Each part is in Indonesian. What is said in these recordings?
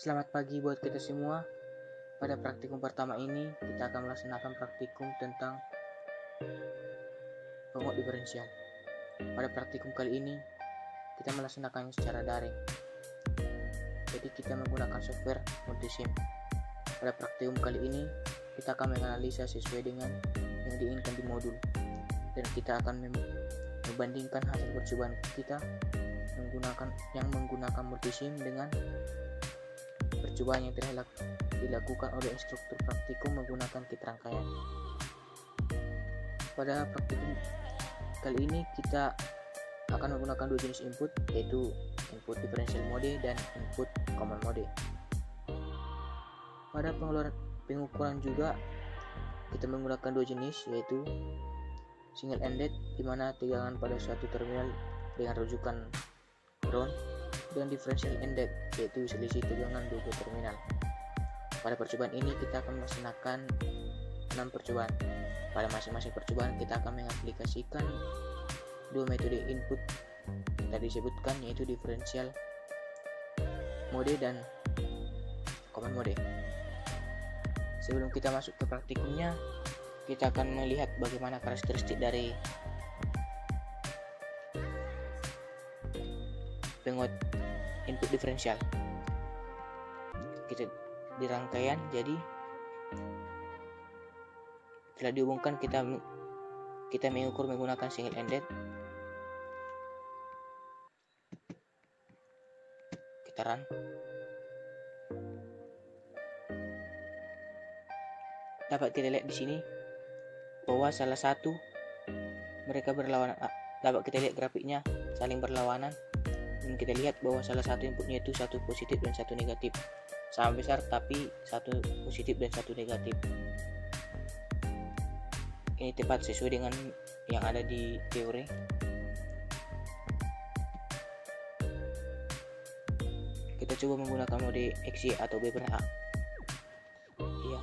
Selamat pagi buat kita semua. Pada praktikum pertama ini, kita akan melaksanakan praktikum tentang penguat diferensial. Pada praktikum kali ini, kita melaksanakannya secara daring. Jadi kita menggunakan software Multisim. Pada praktikum kali ini, kita akan menganalisa sesuai dengan yang diinginkan di modul. Dan kita akan membandingkan hasil percobaan kita menggunakan Multisim dengan percobaan yang telah dilakukan oleh instruktur praktikum menggunakan kit rangkaian. Pada praktikum kali ini kita akan menggunakan dua jenis input, yaitu input differential mode dan input common mode. Pada pengukuran juga kita menggunakan dua jenis, yaitu single ended, di mana tegangan pada suatu terminal dengan rujukan ground, dan differential ended, yaitu selisih tegangan dua terminal. Pada percobaan ini kita akan melaksanakan 6 percobaan. Pada masing-masing percobaan kita akan mengaplikasikan dua metode input yang tadi disebutkan, yaitu differential mode dan common mode. Sebelum kita masuk ke praktikumnya, kita akan melihat bagaimana karakteristik dari penguat input diferensial. Kita di rangkaian, jadi setelah dihubungkan kita mengukur menggunakan single ended. Kita run. Dapat kita lihat di sini bahwa salah satu mereka berlawanan. Dapat kita lihat grafiknya saling berlawanan, dan kita lihat bahwa salah satu inputnya itu satu positif dan satu negatif, sama besar tapi satu positif dan satu negatif. Ini tepat sesuai dengan yang ada di teori. Kita coba menggunakan mode XY atau B per A. Iya.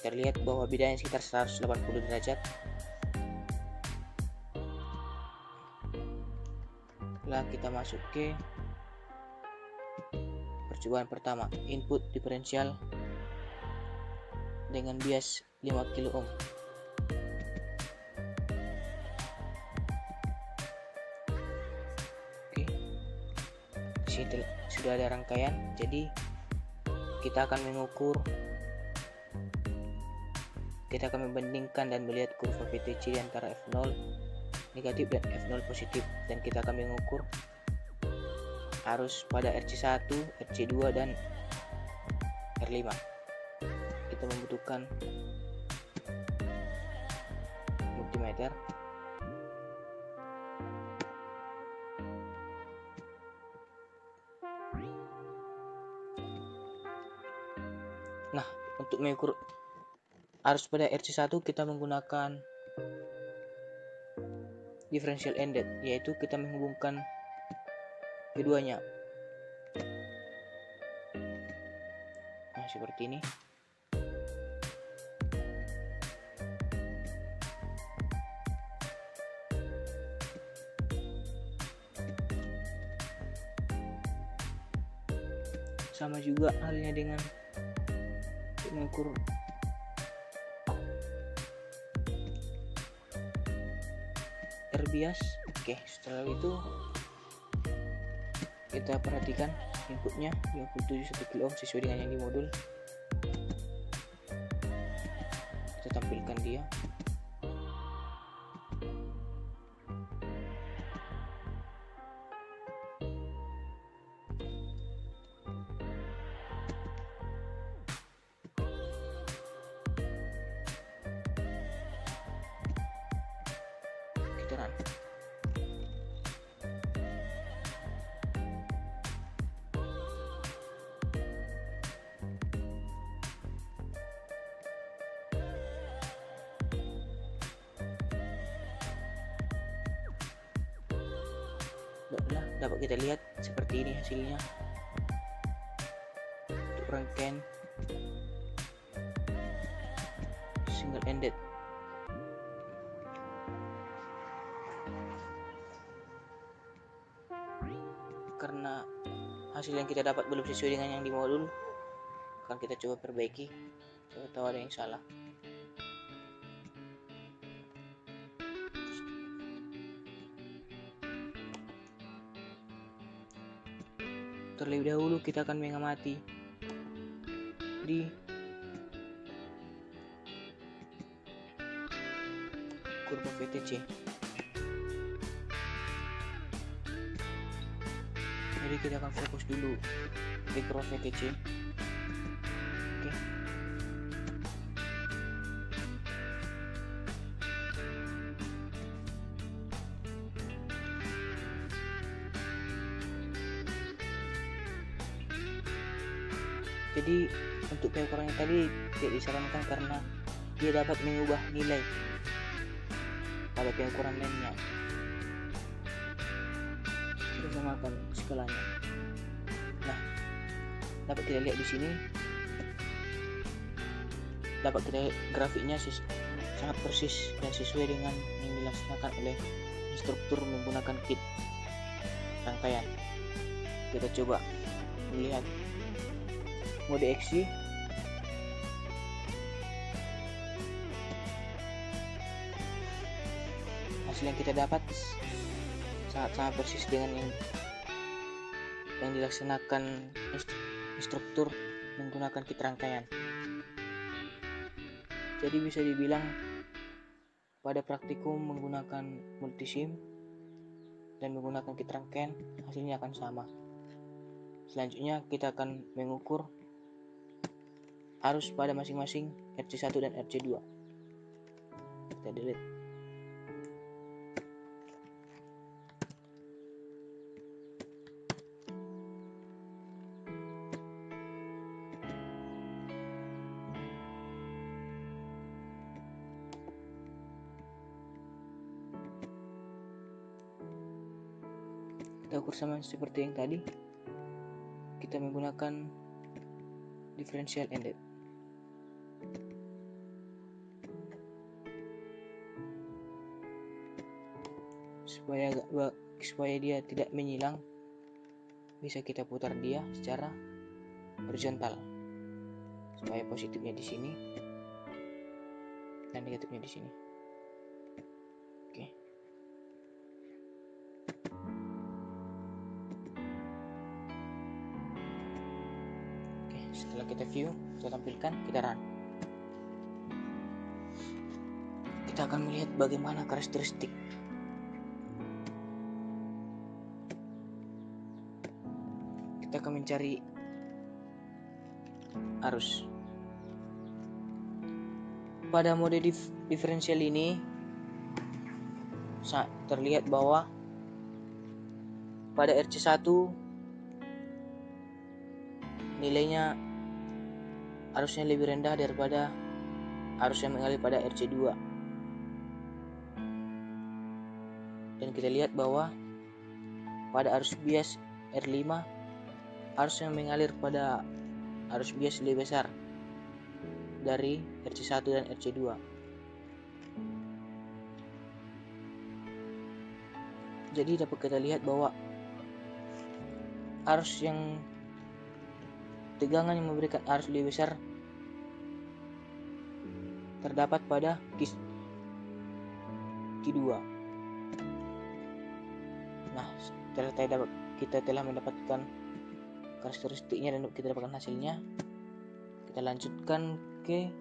Terlihat bahwa bedanya sekitar 180 derajat. Setelah kita masuk ke percobaan pertama, input diferensial dengan bias 5 kilo ohm. Oke, sini sudah ada rangkaian, jadi kita akan membandingkan dan melihat kurva VTC di antara F0 negatif dan F0 positif, dan kita akan mengukur arus pada RC1, RC2, dan R5. Kita membutuhkan multimeter. Nah, untuk mengukur arus pada RC1 kita menggunakan differential ended, yaitu kita menghubungkan keduanya. Nah, seperti ini. Sama juga halnya dengan mengukur R bias. Oke, setelah itu kita perhatikan inputnya 57 kilo ohm sesuai dengan yang di modul. Kita tampilkan dia. Kita run. Dapat kita lihat seperti ini hasilnya untuk rangkaian single ended. karena hasil yang kita dapat belum sesuai dengan yang di modul, akan kita coba perbaiki. Coba tahu ada yang salah. Terlebih dahulu kita akan mengamati di kurva VTC. Jadi kita akan fokus dulu di kurva VTC. Oke. Jadi untuk pengukurannya tadi tidak disarankan karena dia dapat mengubah nilai pada pengukuran lainnya. Kita samakan skalanya. Nah, dapat kita lihat di sini, dapat kita lihat grafiknya sangat persis dan sesuai dengan yang dilaksanakan oleh instruktur menggunakan kit rangkaian. Kita coba melihat mode XY. Hasil yang kita dapat sangat persis dengan yang dilaksanakan instruktur menggunakan kit rangkaian. Jadi bisa dibilang pada praktikum menggunakan multisim dan menggunakan kit rangkaian hasilnya akan sama. Selanjutnya kita akan mengukur arus pada masing-masing RC1 dan RC2. Kita delete. Kita ukur sama seperti yang tadi. Kita menggunakan differential ended. Supaya dia tidak menyilang, bisa kita putar dia secara horizontal supaya positifnya di sini dan negatifnya di sini. Oke. Setelah kita view, kita tampilkan, kita run. Kita akan melihat bagaimana karakteristik. Kita akan mencari arus. Pada mode diferensial ini terlihat bahwa pada RC1 nilainya arusnya lebih rendah daripada arus yang mengalir pada RC2. Dan kita lihat bahwa pada arus bias R5 arus yang mengalir pada arus bias lebih besar dari RC1 dan RC2. Jadi dapat kita lihat bahwa arus yang tegangan yang memberikan arus lebih besar terdapat pada Q2. Nah, setelah kita telah mendapatkan karakteristiknya dan kita dapatkan hasilnya, kita lanjutkan ke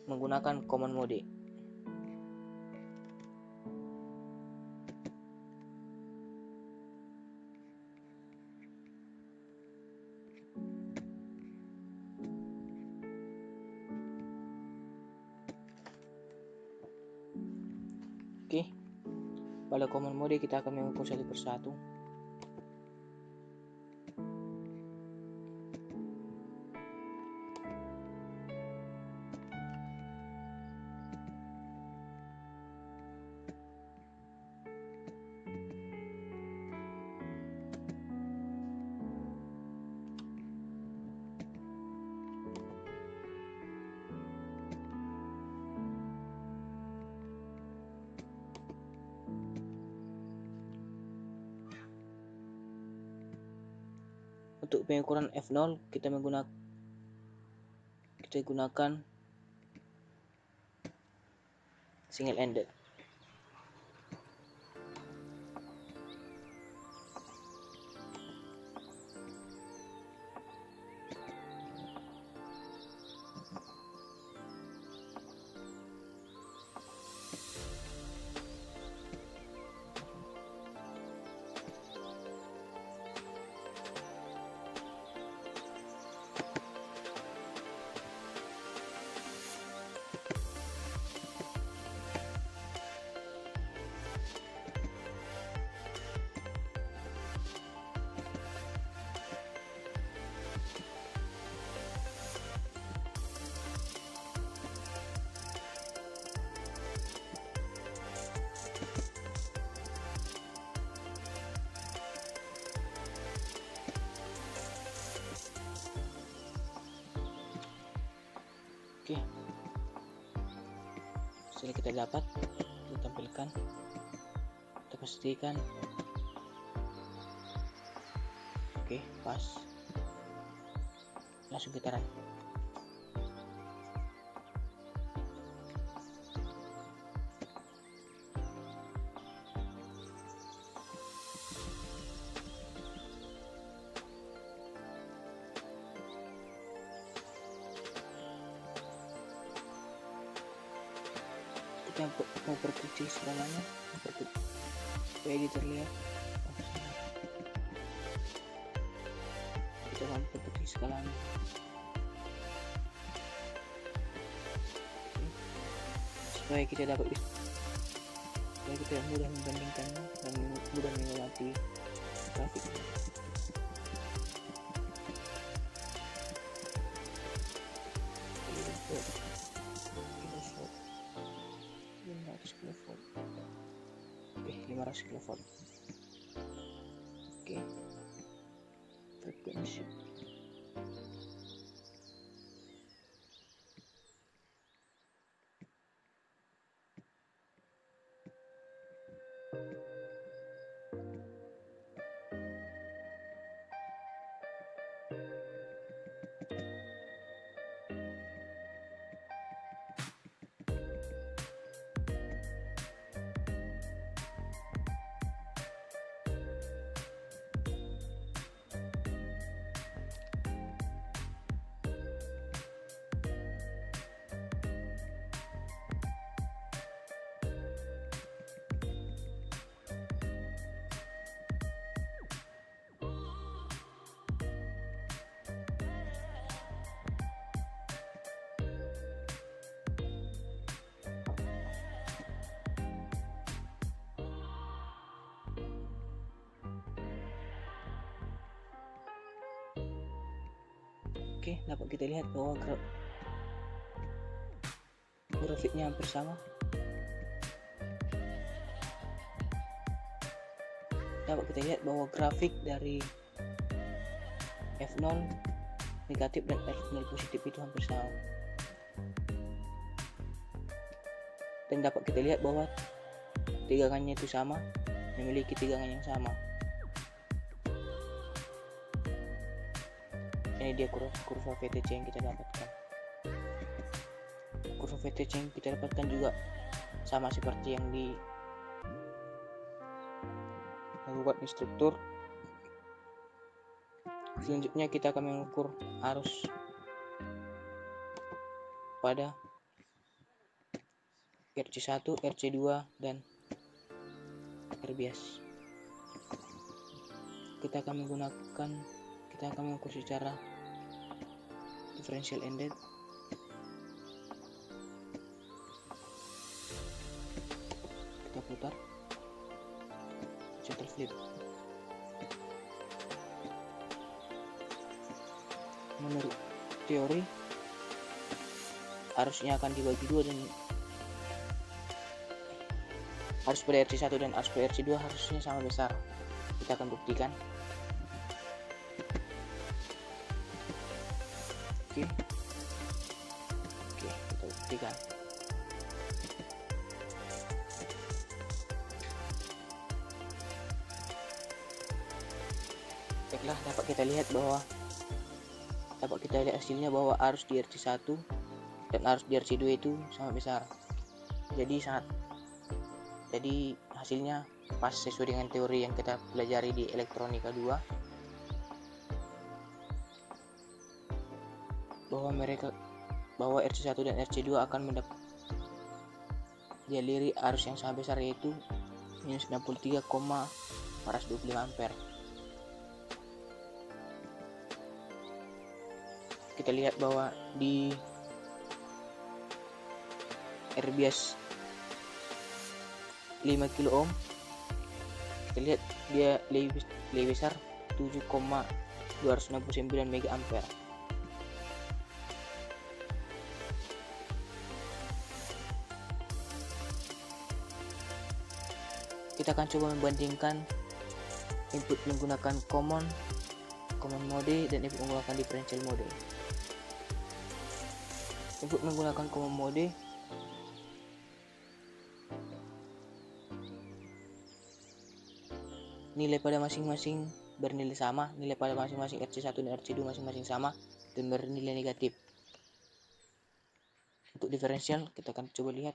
menggunakan common mode. Oke, pada common mode kita akan mengukur satu persatu. untuk pengukuran F0 kita gunakan single ended. Oke, setelah kita dapat, kita tampilkan, kita pastikan. Oke, pas, langsung kita run. Kita mau perkecil segalanya supaya dia terlihat. Kita mau perkecil segalanya. Supaya kita mudah membandingkannya dan mudah mengamati grafik. Oke, 500 kilovolt. Oke, frekuensi. Oke, dapat kita lihat bahwa grafiknya hampir sama. Dapat kita lihat bahwa grafik dari F0 negatif dan F0 positif itu hampir sama. Dan dapat kita lihat bahwa tegangannya itu sama, memiliki tegangan yang sama. Ini dia kurva VTC yang kita dapatkan. Kurva VTC yang kita dapatkan juga sama seperti yang buat di struktur. Selanjutnya kita akan mengukur arus pada RC1, RC2 dan RBS. Kita akan mengukur secara differential ended. Kita putar, shuttle flip. Menurut teori arusnya akan dibagi dua, dan arus pada RC1 dan arus pada RC2 harusnya sama besar. Kita akan buktikan. Oke, kita buktikan. Baiklah, dapat kita lihat hasilnya bahwa arus di RC1 dan arus di RC2 itu sangat besar. Jadi hasilnya pas sesuai dengan teori yang kita pelajari di elektronika 2, bahwa RC1 dan RC2 akan dialiri arus yang sangat besar, yaitu minus 63,425 ampere. Kita lihat bahwa di R-bias 5 kilo ohm, kita lihat dia lebih besar 7,269 mega ampere. Kita akan coba membandingkan input menggunakan common mode dan input menggunakan differential mode. Input menggunakan common mode nilai pada masing-masing bernilai sama, nilai pada masing-masing RC1 dan RC2 masing-masing sama dan bernilai negatif. Untuk diferensial kita akan coba lihat.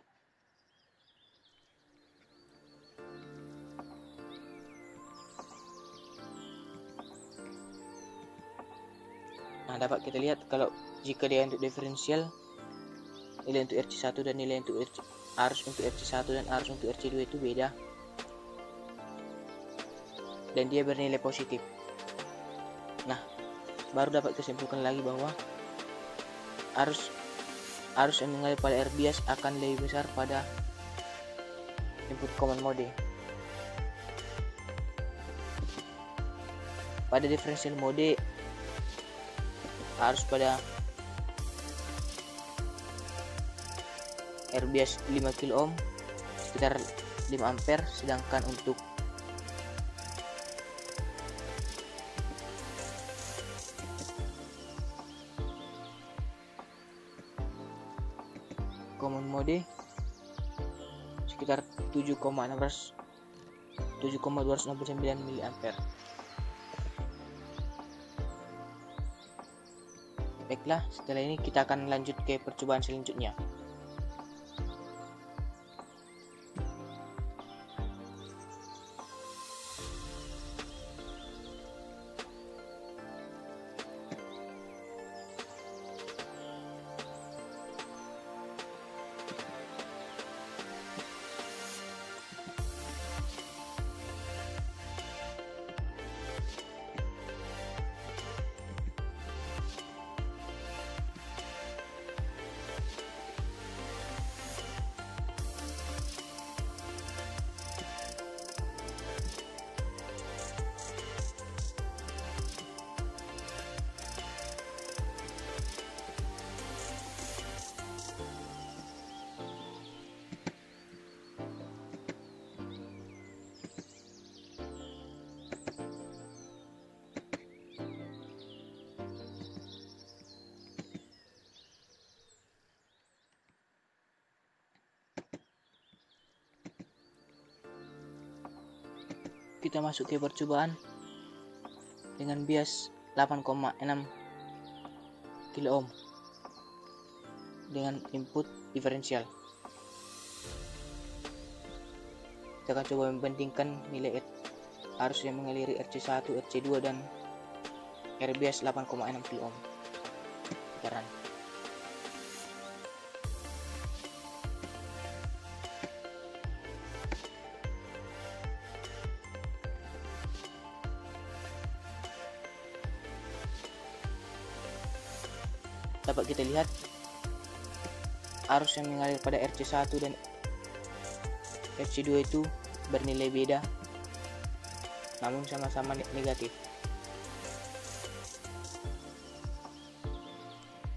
Nah, dapat kita lihat kalau jika dia untuk diferensial, nilai untuk RC1 dan nilai untuk arus untuk RC1 dan arus untuk RC2 itu beda, dan dia bernilai positif. Nah, baru dapat disimpulkan lagi bahwa arus yang mengalir pada R-bias akan lebih besar pada input common mode. Pada differential mode, arus pada R-bias 5 kilo ohm sekitar 5 ampere, sedangkan untuk common mode sekitar 7,269 mA. Baiklah, setelah ini kita akan lanjut ke percobaan selanjutnya. Kita masuk ke percobaan dengan bias 8,6 kilo ohm dengan input diferensial. Kita akan coba membandingkan nilai arus yang mengaliri RC1, RC2 dan R-bias 8,6 kilo ohm. Kita run. Dapat kita lihat arus yang mengalir pada RC1 dan RC2 itu bernilai beda, namun sama-sama negatif.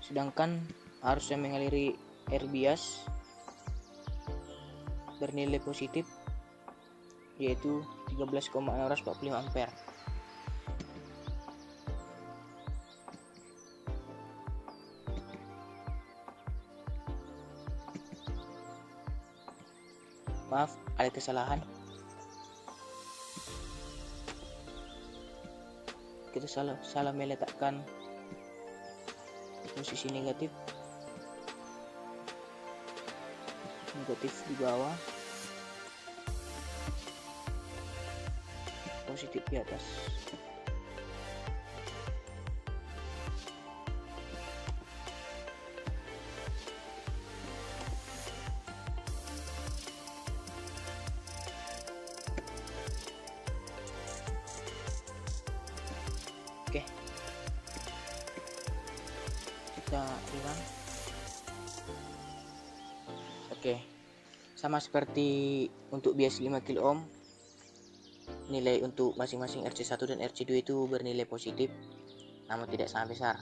Sedangkan arus yang mengaliri R-bias bernilai positif, yaitu 13,645 ampere. Maaf, ada kesalahan. kita salah meletakkan posisi negatif di bawah, positif di atas. Oke, kita ulang. Oke, sama seperti untuk bias 5 kilo ohm, nilai untuk masing-masing RC1 dan RC2 itu bernilai positif, namun tidak sangat besar.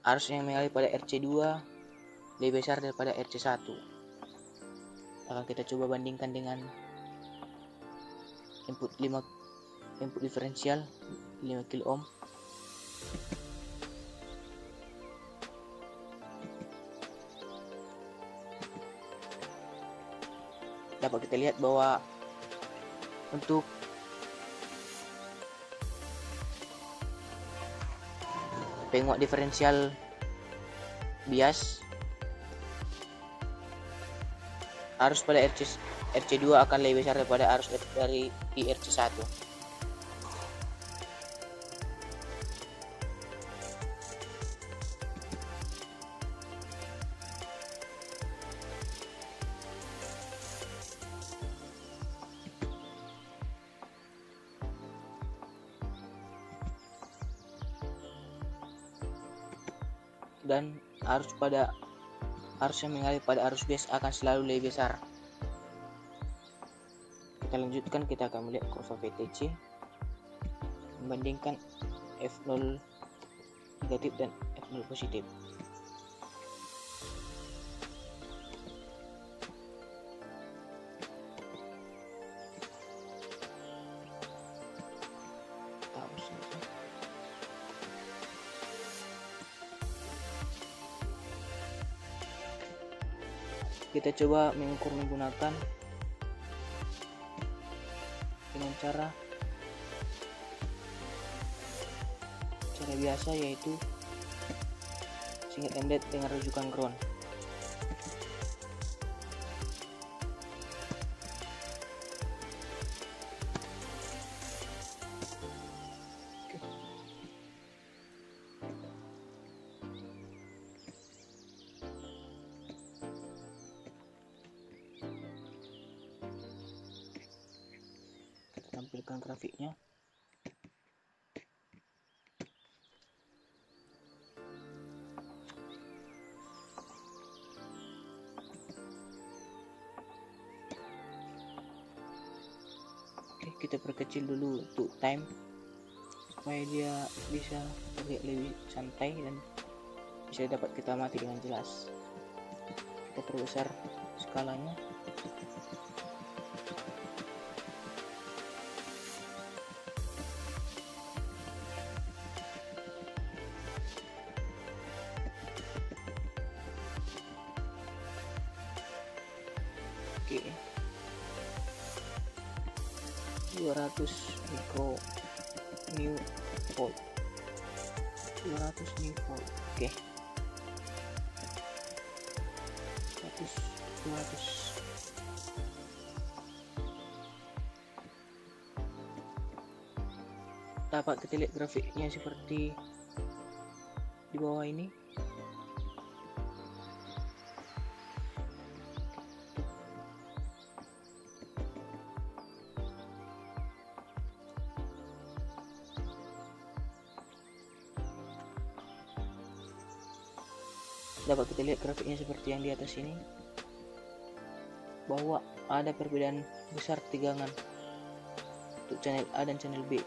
Arus yang mengalir pada RC2 lebih besar daripada RC1. Akan kita coba bandingkan dengan input diferensial 5 kilo ohm. Dapat kita lihat bahwa untuk penguat diferensial bias, arus pada RC2 akan lebih besar daripada arus dari RC1. Dan arus yang mengalir pada arus bias akan selalu lebih besar. Kita lanjutkan, kita akan melihat kurva VTC membandingkan F0 negatif dan F0 positif. Kita coba mengukur menggunakan dengan cara biasa, yaitu single ended dengan rujukan ground. Tampilkan grafiknya. Oke, kita perkecil dulu untuk time supaya dia bisa terlihat lebih santai dan bisa dapat kita amati dengan jelas. Kita perbesar skalanya. Oke, 200 mikro new volt, 200 new volt. Oke, 200. Dapat kita lihat grafiknya seperti di bawah ini. Dapat kita lihat grafiknya seperti yang di atas ini, bahwa ada perbedaan besar tegangan untuk channel A dan channel B.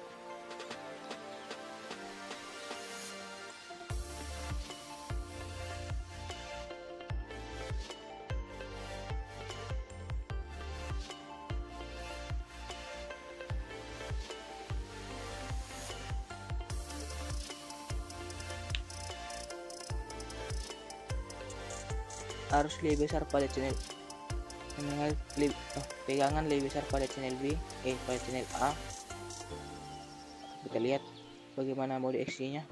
Arus lebih besar pada channel tegangan lebih besar pada channel B, pada channel A. Kita lihat bagaimana mode XY nya.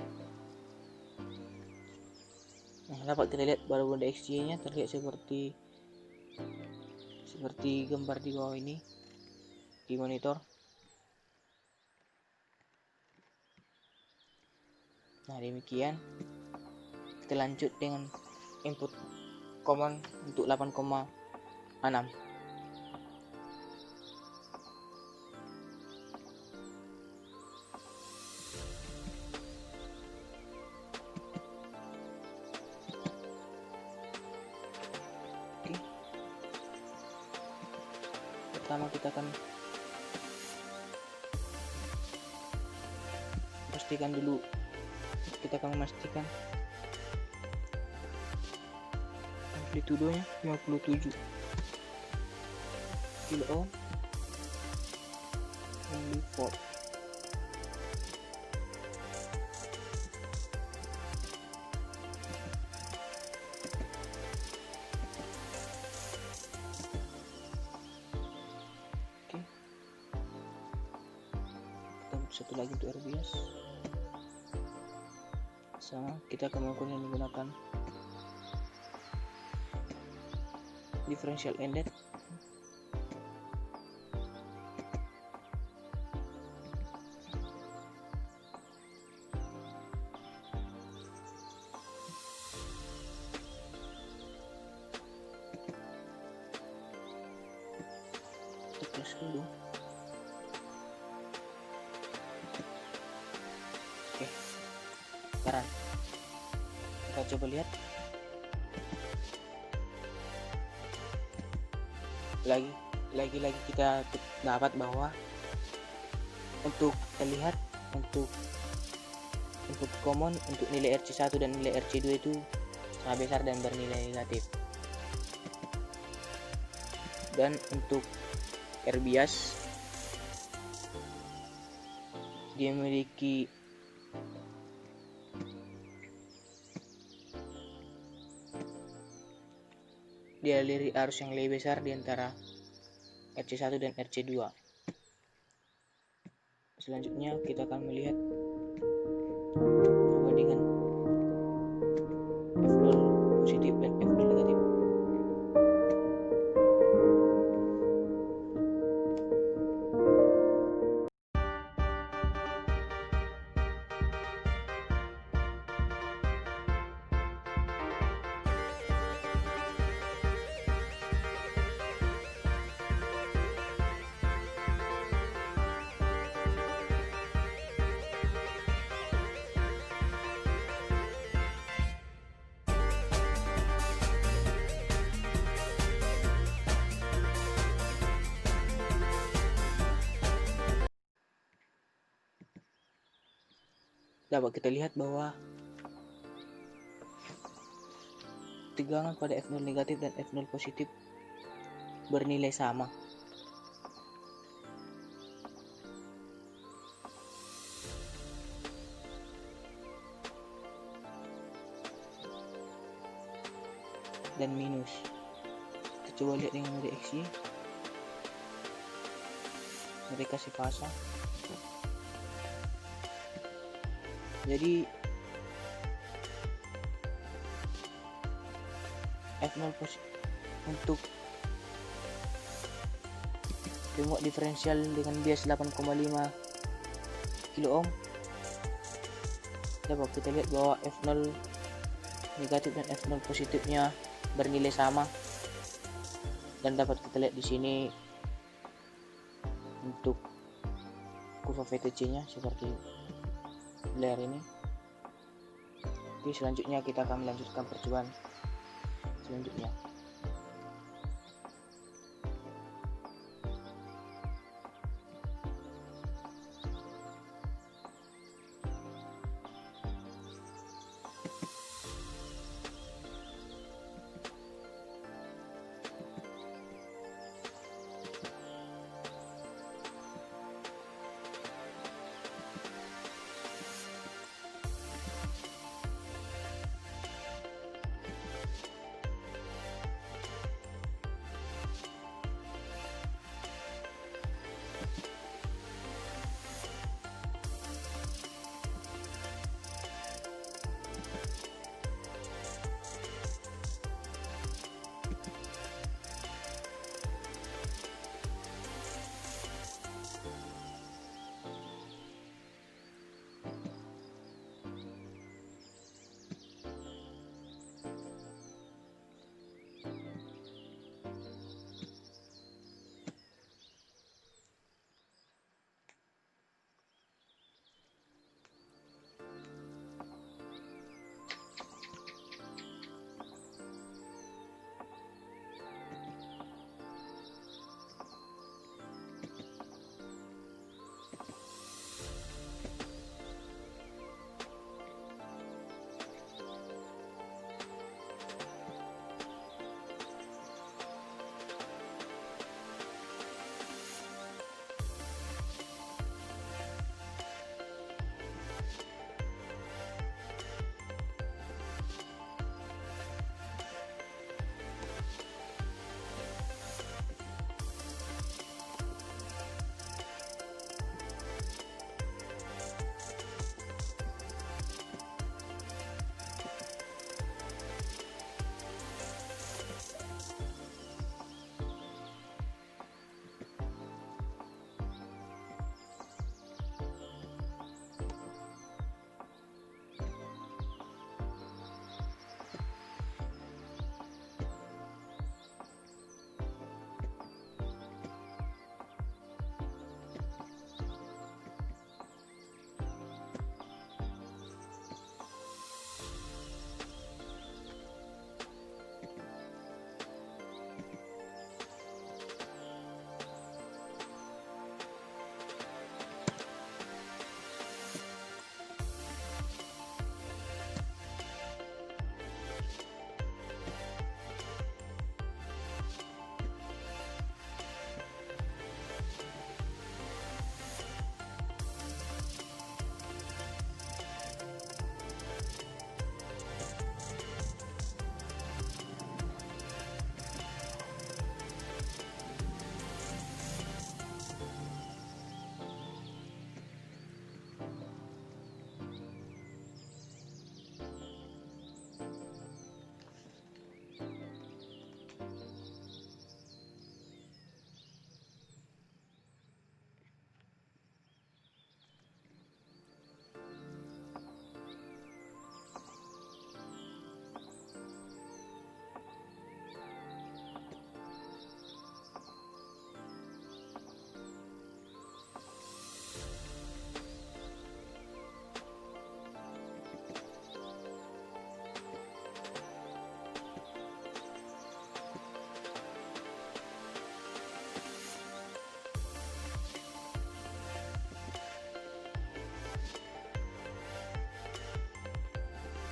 Nah, dapat kita lihat pada mode XY nya terlihat seperti gambar di bawah ini di monitor. Nah, demikian kita lanjut dengan input command untuk 8,6. Oke. Pertama kita akan pastikan dulu, kita akan memastikan amplitudenya 57 kilo ohm only 4. Satu lagi untuk RBS sama, kita akan menggunakan differential ended. Kita close dulu. Oke, sekarang kita coba lihat lagi kita dapat bahwa untuk terlihat untuk input common untuk nilai RC1 dan nilai RC2 itu sangat besar dan bernilai negatif, dan untuk RBIAS dia memiliki dialiri arus yang lebih besar di antara RC1 dan RC2. Selanjutnya kita akan melihat perbandingan F0 positif dan F0 negatif. Dapat kita lihat bahwa tegangan pada F0 negatif dan F0 positif bernilai sama. Dan minus. Kita coba lihat dengan mode XY. Mereka sepasang. Jadi F0 untuk remote diferensial dengan bias 8,5 kilo ohm, dapat kita lihat bahwa F0 negatif dan F0 positifnya bernilai sama, dan dapat kita lihat di sini untuk kurva VTC-nya seperti layar ini. Oke, selanjutnya kita akan melanjutkan percobaan selanjutnya.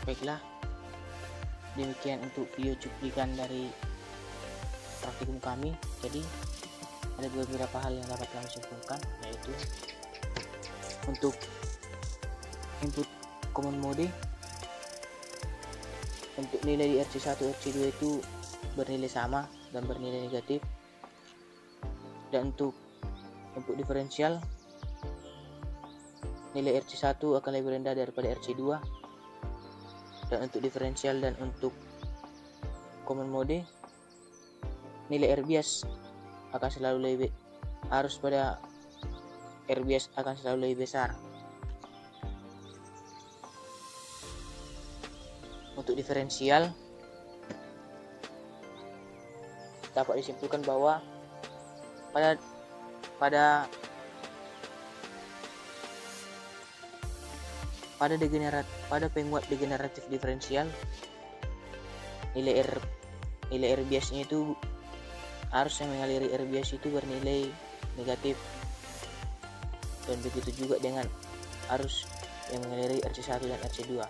Baiklah, demikian untuk video cuplikan dari praktikum kami. Jadi ada beberapa hal yang dapat kami simpulkan, yaitu untuk input common mode untuk nilai di RC1 RC2 itu bernilai sama dan bernilai negatif, dan untuk input diferensial nilai RC1 akan lebih rendah daripada RC2, dan untuk diferensial dan untuk common mode nilai R bias akan selalu lebih R bias akan selalu lebih besar. Untuk diferensial dapat disimpulkan bahwa pada penguat degeneratif diferensial nilai R biasnya itu arus yang mengaliri R bias itu bernilai negatif, dan begitu juga dengan arus yang mengaliri RC1 dan RC2.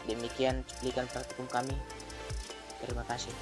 Demikian cuplikan praktikum kami. Terima kasih.